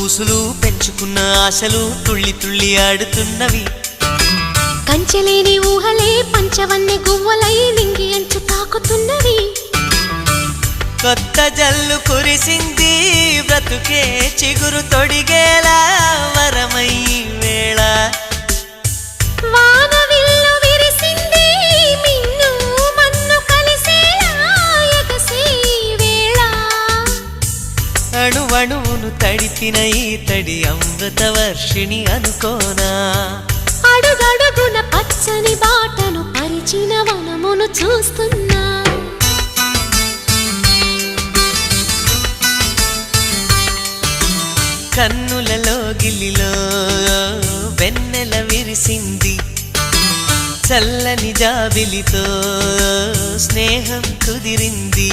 ఊసులు పెంచుకున్న ఆశలు తుళ్ళి తుళ్ళి ఆడుతున్నవి. కంచెలేని ఊహలే పంచవన్నె గువ్వలై నింగి అంచు తాకుతున్నవి. కొత్త జల్లు కురిసింది బ్రతుకే చిగురు తొడిగేలా వరమై వేళ. వానవిల్లు విరిసింది మిన్ను మన్ను కలిసేలా ఎగసే వేళ. అణువణువును తడిపిన ఈ తడి అమృత వర్షిణి అనుకోనా. అడుగడుగున పచ్చని బాటను పరిచిన వనమును చూస్తున్నా. కన్నులలో గిల్లిలో వెన్నెల విరిసింది. చల్లని జాబిలితో స్నేహం కుదిరింది.